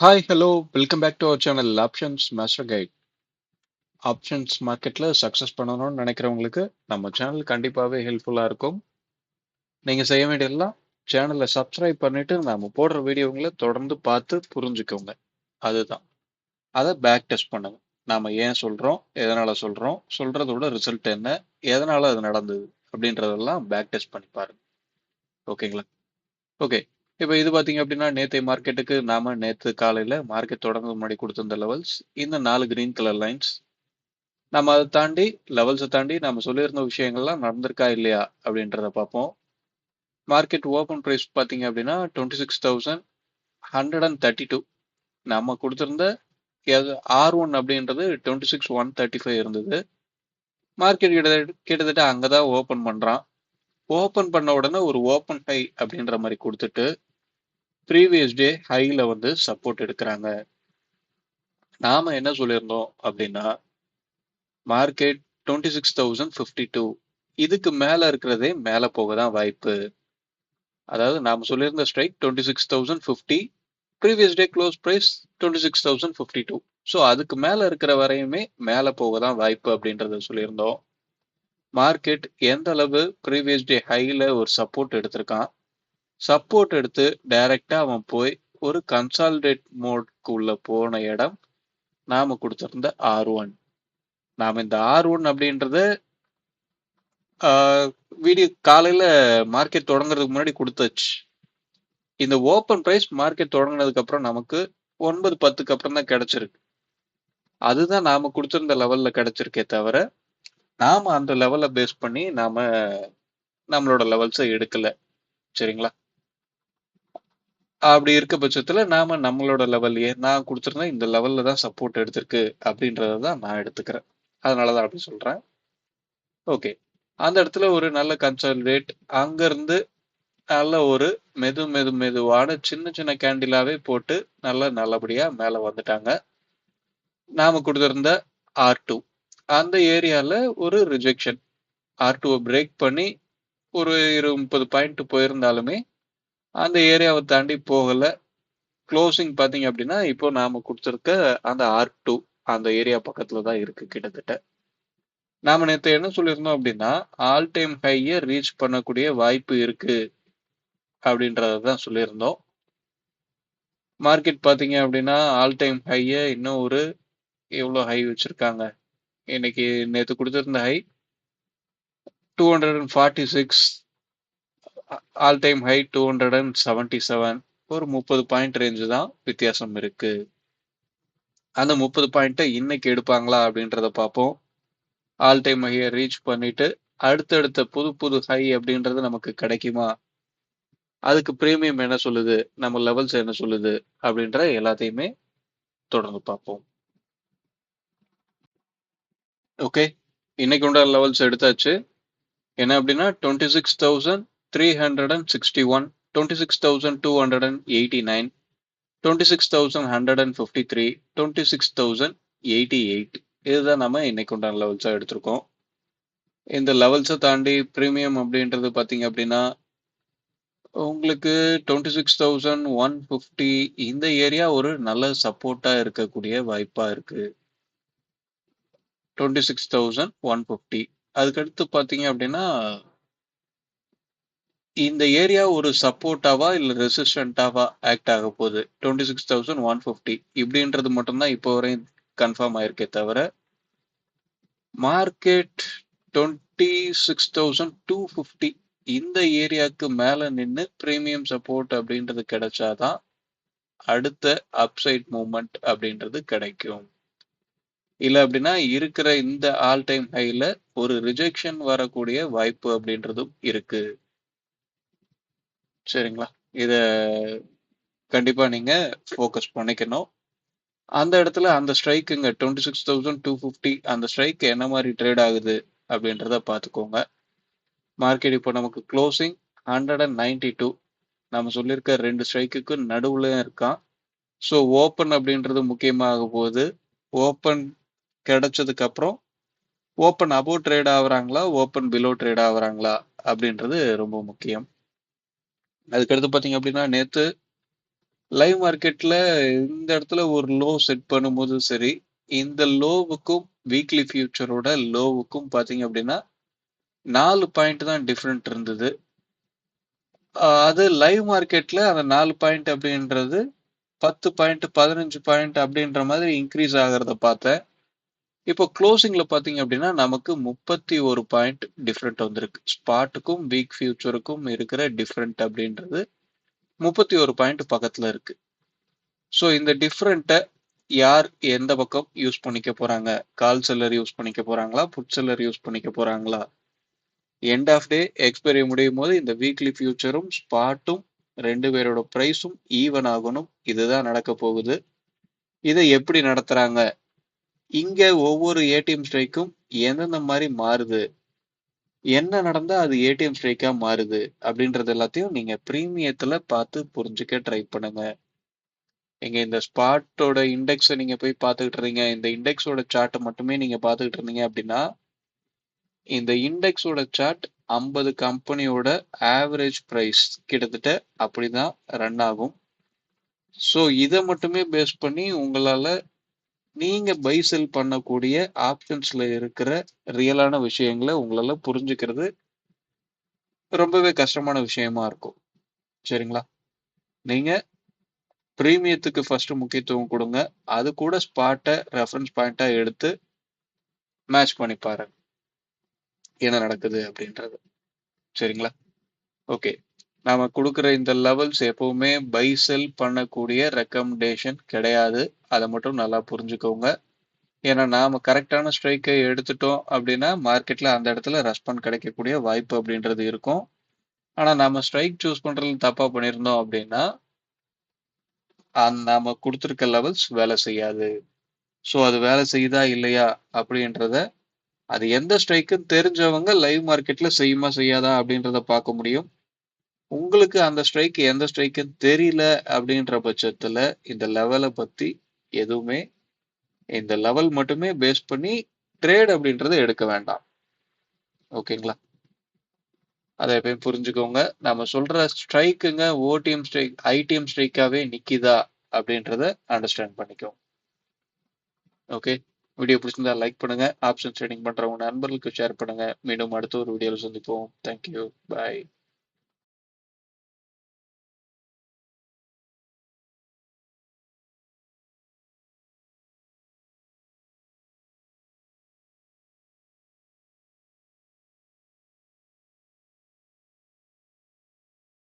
Hi hello welcome back to our channel options master guide. Options மார்க்கெட்டில் success பண்ணணும்னு நினைக்கிறவங்களுக்கு நம்ம சேனல் கண்டிப்பாகவே ஹெல்ப்ஃபுல்லாக இருக்கும். நீங்கள் செய்ய வேண்டியதெல்லாம் சேனலை சப்ஸ்கிரைப் பண்ணிட்டு நம்ம போடுற வீடியோங்களை தொடர்ந்து பார்த்து புரிஞ்சுக்கோங்க. அதுதான் அதை பேக் டெஸ்ட் பண்ணுங்க. நாம் ஏன் சொல்கிறோம், எதனால் சொல்கிறோம், சொல்கிறதோட ரிசல்ட் என்ன, எதனால் அது நடந்தது அப்படின்றதெல்லாம் பேக் டெஸ்ட் பண்ணி பாருங்க. ஓகேங்களா? ஓகே. இப்போ இது பார்த்தீங்க அப்படின்னா நேற்றைய மார்க்கெட்டுக்கு நேற்று காலையில் மார்க்கெட் தொடங்க முன்னாடி கொடுத்திருந்த லெவல்ஸ் இந்த 4 கிரீன் கலர் லைன்ஸ். நம்ம அதை தாண்டி லெவல்ஸை தாண்டி நம்ம சொல்லியிருந்த விஷயங்கள்லாம் நடந்திருக்கா இல்லையா அப்படின்றத பார்ப்போம். மார்க்கெட் ஓப்பன் ப்ரைஸ் பார்த்தீங்க அப்படின்னா 26,132. நம்ம கொடுத்திருந்த R1 அப்படின்றது 26,135 இருந்தது. மார்க்கெட் கிட்டத்தட்ட அங்கே தான் ஓப்பன் பண்ணுறான். ஓப்பன் பண்ண உடனே ஒரு ஓப்பன் ஹை அப்படின்ற மாதிரி கொடுத்துட்டு ப்ரீவியஸ் டே ஹையில் வந்து சப்போர்ட் எடுக்கிறாங்க. நாம என்ன சொல்லியிருந்தோம் அப்படின்னா மார்க்கெட் 26,052 இதுக்கு மேல இருக்கிறதே மேல போக தான் வாய்ப்பு. அதாவது நாம சொல்லியிருந்த strike 26,050, previous day close price 26,052. So அதுக்கு மேல இருக்கிற வரையுமே மேல போக தான் வாய்ப்பு அப்படின்றத சொல்லியிருந்தோம். மார்க்கெட் எந்த அளவு ப்ரீவியஸ் டே ஹைல ஒரு சப்போர்ட் எடுத்திருக்கான், சப்போர்ட் எடுத்து டைரக்டா அவன் போய் ஒரு கன்சாலிடேட் மோட்க்கு உள்ள போன இடம் நாம கொடுத்திருந்த R1. நாம இந்த R1 அப்படின்றத வீடியோ காலையில மார்க்கெட் தொடங்குறதுக்கு முன்னாடி கொடுத்தாச்சு. இந்த ஓப்பன் பிரைஸ் மார்க்கெட் தொடங்கினதுக்கு அப்புறம் நமக்கு 9-10க்கு அப்புறம் தான் கிடைச்சிருக்கு. அதுதான் நாம கொடுத்திருந்த லெவல்ல கிடைச்சிருக்கே தவிர நாம அந்த லெவலை பேஸ் பண்ணி நம்மளோட லெவல்ஸை எடுக்கல. சரிங்களா? அப்படி இருக்க பட்சத்துல நாம நம்மளோட லெவல்லையே நான் கொடுத்திருந்தேன் இந்த லெவல்ல தான் சப்போர்ட் எடுத்திருக்கு அப்படின்றத தான் நான் எடுத்துக்கிறேன். அதனாலதான் அப்படி சொல்றேன். ஓகே. அந்த இடத்துல ஒரு நல்ல கன்சாலிடேட் அங்க இருந்து நல்ல ஒரு மெதுவான சின்ன சின்ன கேண்டிலாவே போட்டு நல்லபடியா மேல வந்துட்டாங்க. நாம கொடுத்திருந்த R2 அந்த ஏரியால ஒரு ரிஜெக்ஷன். R2 பிரேக் பண்ணி ஒரு 20-30 பாயிண்ட் போயிருந்தாலுமே அந்த ஏரியாவை தாண்டி போகல. க்ளோசிங் பாத்தீங்க அப்படின்னா இப்போ நாம கொடுத்திருக்க அந்த R2 அந்த ஏரியா பக்கத்துல தான் இருக்கு கிட்டத்தட்ட. நாம நேற்று என்ன சொல்லியிருந்தோம் அப்படின்னா ஆல் டைம் ஹையை ரீச் பண்ணக்கூடிய வாய்ப்பு இருக்கு அப்படின்றதான் சொல்லியிருந்தோம். மார்க்கெட் பாத்தீங்க அப்படின்னா ஆல் டைம் ஹையை இன்னும் ஒரு எவ்வளோ ஹை வச்சிருக்காங்க. இன்னைக்கு நேற்று கொடுத்திருந்த ஹை 246, ஆல் டைம் ஹை 277. ஒரு 30 பாயிண்ட் ரேஞ்சு தான் வித்தியாசம் இருக்கு. அந்த 30 பாயிண்ட்டை இன்னைக்கு எடுப்பாங்களா அப்படின்றத பார்ப்போம். ஆல் டைம் ஹையை ரீச் பண்ணிட்டு அடுத்தடுத்த புது ஹை அப்படின்றது நமக்கு கிடைக்குமா, அதுக்கு பிரீமியம் என்ன சொல்லுது, நம்ம லெவல்ஸ் என்ன சொல்லுது அப்படின்ற எல்லாத்தையுமே தொடர்ந்து பார்ப்போம். ஓகே. இன்னைக்கு உண்டான லெவல்ஸ் எடுத்தாச்சு. என்ன அப்படின்னா 26,361, 26,289, 26,153, 26,088. இதுதான் நம்ம இன்னைக்கு உண்டான லெவல்ஸா எடுத்திருக்கோம். இந்த லெவல்ஸை தாண்டி பிரீமியம் அப்படின்றது பார்த்தீங்க அப்படின்னா உங்களுக்கு 26,150 இந்த ஏரியா ஒரு நல்ல சப்போர்ட்டா இருக்கக்கூடிய வாய்ப்பா இருக்கு. 26,150 அதுக்கடுத்து பார்த்தீங்க அப்படின்னா இந்த ஏரியா ஒரு சப்போர்ட்டாவா இல்ல ரெசிஸ்டன்டாவா ஆக்ட் ஆக போகுது. 26,150 இப்படின்றது மட்டும்தான் இப்போ வரையும் கன்ஃபார்ம் ஆயிருக்கே தவிர மார்க்கெட் 26,250 இந்த ஏரியாவுக்கு மேல நின்று பிரீமியம் சப்போர்ட் அப்படின்றது கிடைச்சாதான் அடுத்த அப்சைட் மூவ்மெண்ட் அப்படின்றது கிடைக்கும். இல்ல அப்படின்னா இருக்கிற இந்த ஆல் டைம் ஹைல ஒரு ரிஜெக்ஷன் வரக்கூடிய வாய்ப்பு அப்படின்றதும் இருக்கு. சரிங்களா? இத கண்டிப்பா நீங்க ஃபோக்கஸ் பண்ணிக்கணும். அந்த இடத்துல அந்த ஸ்ட்ரைக்குங்க 26,250 அந்த ஸ்ட்ரைக் என்ன மாதிரி ட்ரேட் ஆகுது அப்படின்றத பார்த்துக்கோங்க. மார்க்கெட் இப்போ நமக்கு க்ளோசிங் 192. நம்ம சொல்லியிருக்க 2 ஸ்ட்ரைக்குக்கு நடுவுல இருக்கான். ஸோ ஓப்பன் அப்படின்றது முக்கியமாக போகுது. ஓப்பன் கிடைச்சதுக்கு அப்புறம் ஓப்பன் அபோவ் ட்ரேட் ஆகுறாங்களா, ஓப்பன் பிலோ ட்ரேட் ஆகுறாங்களா அப்படின்றது ரொம்ப முக்கியம். அதுக்கடுத்து பார்த்தீங்க அப்படின்னா நேற்று லைவ் மார்க்கெட்ல இந்த இடத்துல ஒரு லோ செட் பண்ணும்போது சரி, இந்த லோவுக்கும் வீக்லி ஃபியூச்சரோட லோவுக்கும் பாத்தீங்க அப்படின்னா 4 பாயிண்ட் தான் டிஃபரெண்ட் இருந்தது. அது லைவ் மார்க்கெட்ல அந்த 4 பாயிண்ட் அப்படின்றது 10 பாயிண்ட் 15 பாயிண்ட் அப்படின்ற மாதிரி இன்க்ரீஸ் ஆகிறத பார்த்தேன். இப்போ க்ளோசிங்ல பாத்தீங்க அப்படின்னா நமக்கு 31 பாயிண்ட் டிஃபரெண்ட் வந்திருக்கு. ஸ்பாட்டுக்கும் வீக் ஃபியூச்சருக்கும் இருக்கிற டிஃபரெண்ட் அப்படின்றது 31 பாயிண்ட் பக்கத்துல இருக்கு. ஸோ இந்த டிஃபரெண்ட்டை யார் எந்த பக்கம் யூஸ் பண்ணிக்க போறாங்க? கால் செல்லர் யூஸ் பண்ணிக்க போறாங்களா? புட் செல்லர் யூஸ் பண்ணிக்க போறாங்களா? எண்ட் ஆஃப் டே எக்ஸ்பைரி முடியும் போது இந்த வீக்லி ஃபியூச்சரும் ஸ்பாட்டும் 2 பேரோட பிரைஸும் ஈவன் ஆகணும். இதுதான் நடக்க போகுது. இதை எப்படி நடத்துறாங்க? இங்க ஒவ்வொரு ஏடிஎம் ஸ்ட்ரைக்கும் எந்தெந்த மாதிரி மாறுது? என்ன நடந்தா அது ஏடிஎம் ஸ்ட்ரைக்கா மாறுது? அப்படின்றது எல்லாத்தையும் நீங்க பிரீமியத்துல பார்த்து புரிஞ்சுக்க ட்ரை பண்ணுங்க. நீங்க இந்த ஸ்பாட்டோட இண்டெக்ஸை நீங்க போய் பார்த்துக்கிட்டு இருந்தீங்க, இந்த இண்டெக்ஸோட சார்ட்டை மட்டுமே நீங்க பார்த்துக்கிட்டு இருந்தீங்க அப்படின்னா, இந்த இண்டெக்ஸோட சார்ட் 50 கம்பெனியோட ஆவரேஜ் பிரைஸ் கிட்டத்தட்ட அப்படிதான் ரன் ஆகும். ஸோ இதை மட்டுமே பேஸ் பண்ணி உங்களால நீங்க பை செல் பண்ணக்கூடிய ஆப்ஷன்ஸ்ல இருக்கிற ரியலான விஷயங்களை உங்களால புரிஞ்சுக்கிறது ரொம்பவே கஷ்டமான விஷயமா இருக்கும். சரிங்களா? நீங்க பிரீமியத்துக்கு ஃபர்ஸ்ட் முக்கியத்துவம் கொடுங்க. அது கூட ஸ்பாட்டை ரெஃபரன்ஸ் பாயிண்டா எடுத்து மேட்ச் பண்ணி பாருங்க என்ன நடக்குது அப்படின்றது. சரிங்களா? ஓகே. நாம கொடுக்குற இந்த லெவல்ஸ் எப்பவுமே பை செல் பண்ணக்கூடிய ரெக்கமெண்டேஷன் கிடையாது. அதை மட்டும் நல்லா புரிஞ்சுக்கோங்க. ஏன்னா நாம கரெக்டான ஸ்ட்ரைக்கை எடுத்துட்டோம் அப்படின்னா மார்க்கெட்ல அந்த இடத்துல ரெஸ்பாண்ட் கிடைக்கக்கூடிய வாய்ப்பு அப்படின்றது இருக்கும். ஆனா நாம ஸ்ட்ரைக் சூஸ் பண்றதுல தப்பா பண்ணியிருந்தோம் அப்படின்னா நாம கொடுத்துருக்க லெவல்ஸ் வேலை செய்யாது. ஸோ அது வேலை செய்யுதா இல்லையா அப்படின்றத அது எந்த ஸ்ட்ரைக்குன்னு தெரிஞ்சவங்க லைவ் மார்க்கெட்ல செய்யுமா செய்யாதா அப்படின்றத பார்க்க முடியும். உங்களுக்கு அந்த ஸ்ட்ரைக் எந்த ஸ்ட்ரைக்குன்னு தெரியல அப்படின்ற பட்சத்துல இந்த லெவலை பத்தி எதுவுமே இந்த லெவல் மட்டுமே பேஸ் பண்ணி ட்ரேட் அப்படின்றத எடுக்க வேண்டாம். ஓகேங்களா? அதை எப்பயும் புரிஞ்சுக்கோங்க. நம்ம சொல்ற ஸ்ட்ரைக்குங்க ஓடிஎம் ஸ்ட்ரைக் ஐடிஎம் ஸ்ட்ரைக்காவே நிக்குதா அப்படின்றத அண்டர்ஸ்டாண்ட் பண்ணிக்கோங்க. ஓகே. வீடியோ பிடிச்சிருந்தா லைக் பண்ணுங்க. ஆப்ஷன் ட்ரேடிங் பண்றவங்க நண்பர்களுக்கு ஷேர் பண்ணுங்க. மீண்டும் அடுத்த ஒரு வீடியோவில் சந்திப்போம். தேங்க்யூ. பாய்.